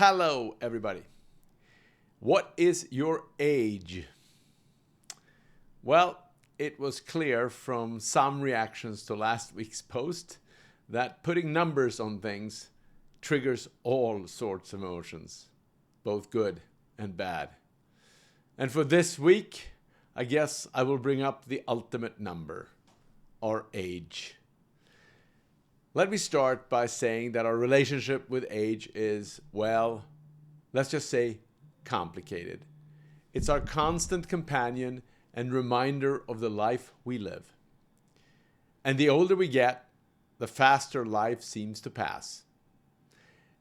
Hello, everybody. What is your age? Well, it was clear from some reactions to last week's post that putting numbers on things triggers all sorts of emotions, both good and bad. And for this week, I guess I will bring up the ultimate number, our age. Let me start by saying that our relationship with age is, well, let's just say complicated. It's our constant companion and reminder of the life we live. And the older we get, the faster life seems to pass.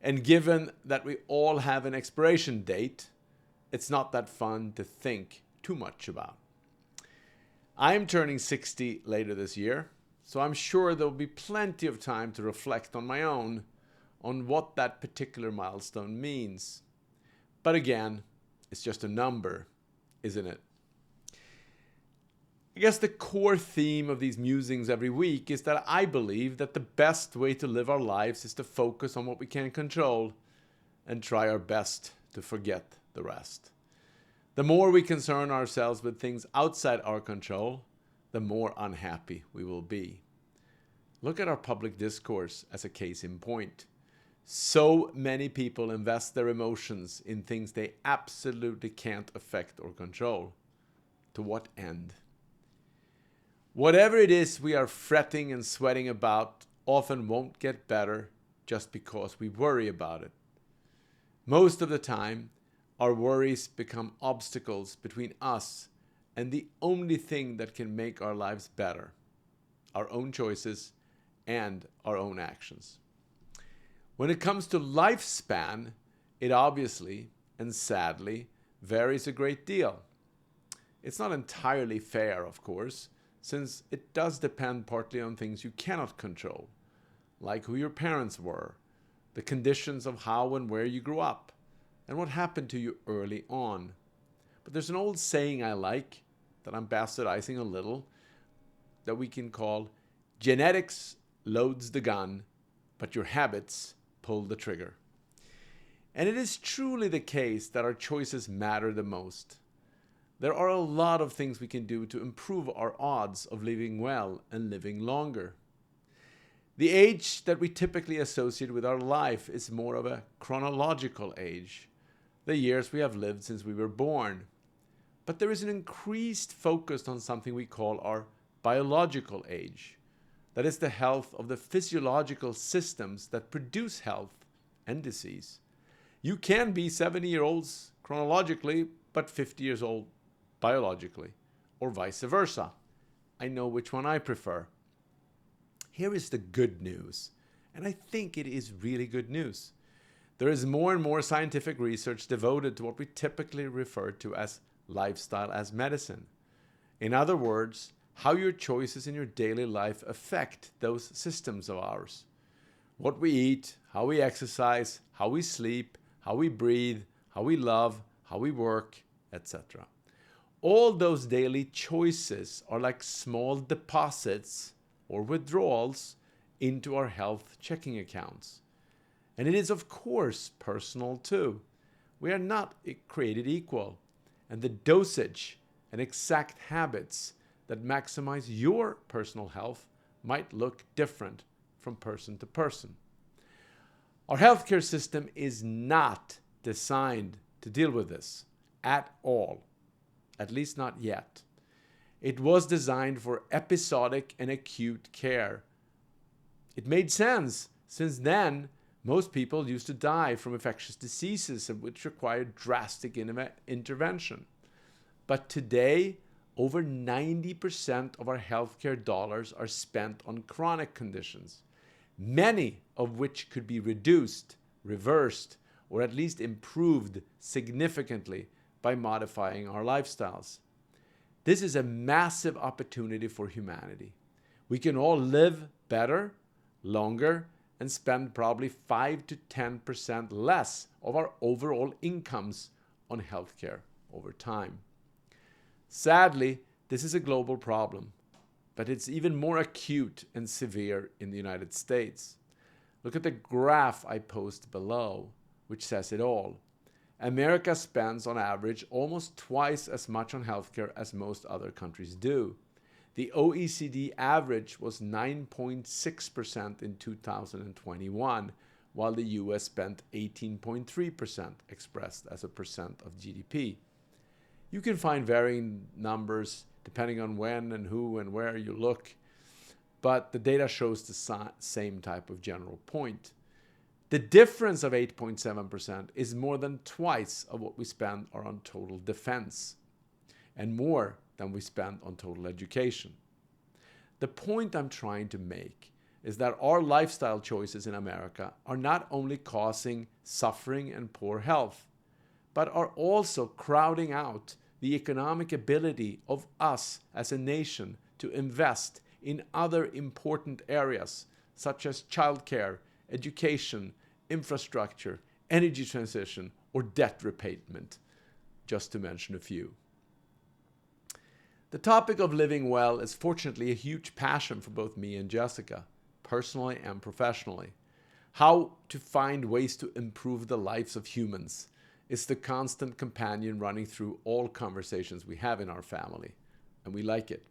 And given that we all have an expiration date, it's not that fun to think too much about. I am turning 60 later this year, so I'm sure there will be plenty of time to reflect on my own on what that particular milestone means. But again, it's just a number, isn't it? I guess the core theme of these musings every week is that I believe that the best way to live our lives is to focus on what we can control and try our best to forget the rest. The more we concern ourselves with things outside our control, the more unhappy we will be. Look at our public discourse as a case in point. So many people invest their emotions in things they absolutely can't affect or control. To what end? Whatever it is we are fretting and sweating about often won't get better just because we worry about it. Most of the time, our worries become obstacles between us and the only thing that can make our lives better, our own choices and our own actions. When it comes to lifespan, it obviously and sadly varies a great deal. It's not entirely fair, of course, since it does depend partly on things you cannot control, like who your parents were, the conditions of how and where you grew up, and what happened to you early on. But there's an old saying I like, that I'm bastardizing a little, that we can call, genetics loads the gun, but your habits pull the trigger. And it is truly the case that our choices matter the most. There are a lot of things we can do to improve our odds of living well and living longer. The age that we typically associate with our life is more of a chronological age, the years we have lived since we were born. But there is an increased focus on something we call our biological age. That is the health of the physiological systems that produce health and disease. You can be 70-year-olds chronologically, but 50 years old biologically, or vice versa. I know which one I prefer. Here is the good news, and I think it is really good news. There is more and more scientific research devoted to what we typically refer to as lifestyle as medicine. In other words, how your choices in your daily life affect those systems of ours. What we eat, how we exercise, how we sleep, how we breathe, how we love, how we work, etc. All those daily choices are like small deposits or withdrawals into our health checking accounts. And it is, of course, personal too. We are not created equal, and the dosage and exact habits that maximize your personal health might look different from person to person. Our healthcare system is not designed to deal with this at all, at least not yet. It was designed for episodic and acute care. It made sense, since then most people used to die from infectious diseases which required drastic intervention. But today, over 90% of our healthcare dollars are spent on chronic conditions, many of which could be reduced, reversed, or at least improved significantly by modifying our lifestyles. This is a massive opportunity for humanity. We can all live better, longer, and spend probably 5 to 10% less of our overall incomes on healthcare over time. Sadly, this is a global problem, but it's even more acute and severe in the United States. Look at the graph I post below. which says it all. America spends on average almost twice as much on healthcare as most other countries do. The OECD average was 9.6% in 2021, while the US spent 18.3% expressed as a percent of GDP. You can find varying numbers depending on when and who and where you look, but the data shows the same type of general point. The difference of 8.7% is more than twice of what we spend on total defense, and more than we spend on total education. The point I'm trying to make is that our lifestyle choices in America are not only causing suffering and poor health, but are also crowding out the economic ability of us as a nation to invest in other important areas such as childcare, education, infrastructure, energy transition, or debt repayment, just to mention a few. The topic of living well is fortunately a huge passion for both me and Jessica, personally and professionally. How to find ways to improve the lives of humans is the constant companion running through all conversations we have in our family, and we like it.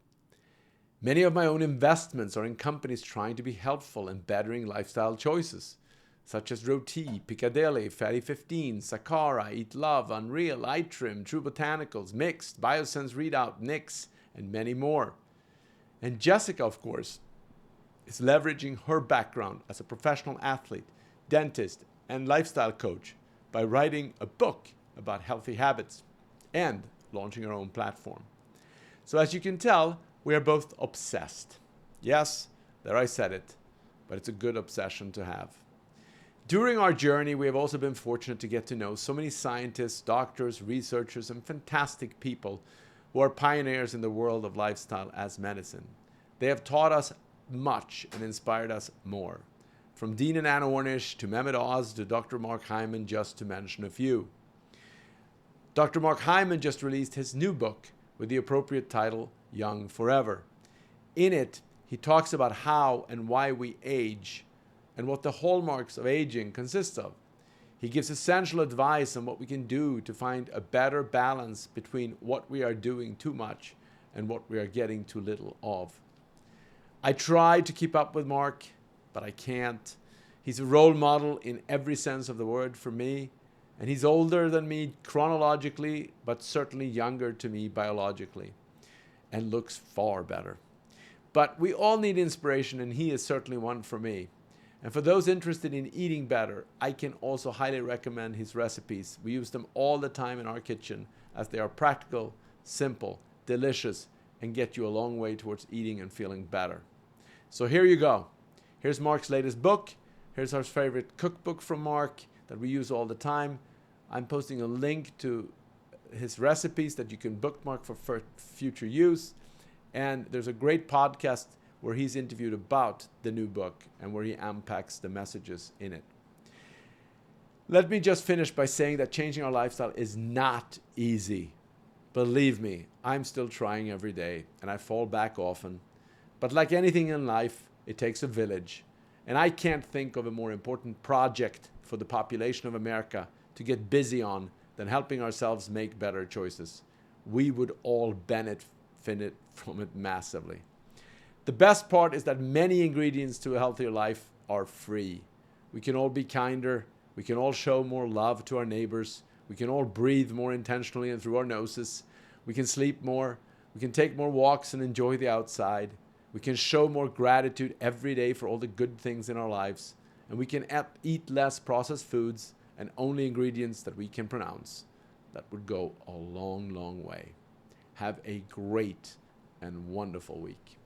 Many of my own investments are in companies trying to be helpful in bettering lifestyle choices, such as Roti, Piccadilly, Fatty 15, Sakara, Eat Love, Unreal, iTrim, True Botanicals, Mixed, Biosense Readout, Nix, and many more. And Jessica, of course, is leveraging her background as a professional athlete, dentist, and lifestyle coach by writing a book about healthy habits and launching her own platform. So as you can tell, we are both obsessed. Yes, there I said it, but it's a good obsession to have. During our journey, we have also been fortunate to get to know so many scientists, doctors, researchers, and fantastic people who are pioneers in the world of lifestyle as medicine. They have taught us much and inspired us more. From Dean and Anna Ornish to Mehmet Oz to Dr. Mark Hyman, just to mention a few. Dr. Mark Hyman just released his new book with the appropriate title, Young Forever. In it, he talks about how and why we age and what the hallmarks of aging consist of. He gives essential advice on what we can do to find a better balance between what we are doing too much and what we are getting too little of. I try to keep up with Mark, but I can't. He's a role model in every sense of the word for me, and he's older than me chronologically, but certainly younger to me biologically, and looks far better. But we all need inspiration, and he is certainly one for me. And for those interested in eating better, I can also highly recommend his recipes. We use them all the time in our kitchen as they are practical, simple, delicious, and get you a long way towards eating and feeling better. So here you go. Here's Mark's latest book. Here's our favorite cookbook from Mark that we use all the time. I'm posting a link to his recipes that you can bookmark for future use. And there's a great podcast where he's interviewed about the new book and where he unpacks the messages in it. Let me just finish by saying that changing our lifestyle is not easy. Believe me, I'm still trying every day and I fall back often. But like anything in life, it takes a village. And I can't think of a more important project for the population of America to get busy on than helping ourselves make better choices. We would all benefit from it massively. The best part is that many ingredients to a healthier life are free. We can all be kinder. We can all show more love to our neighbors. We can all breathe more intentionally and through our noses. We can sleep more. We can take more walks and enjoy the outside. We can show more gratitude every day for all the good things in our lives. And we can eat less processed foods and only ingredients that we can pronounce. That would go a long, long way. Have a great and wonderful week.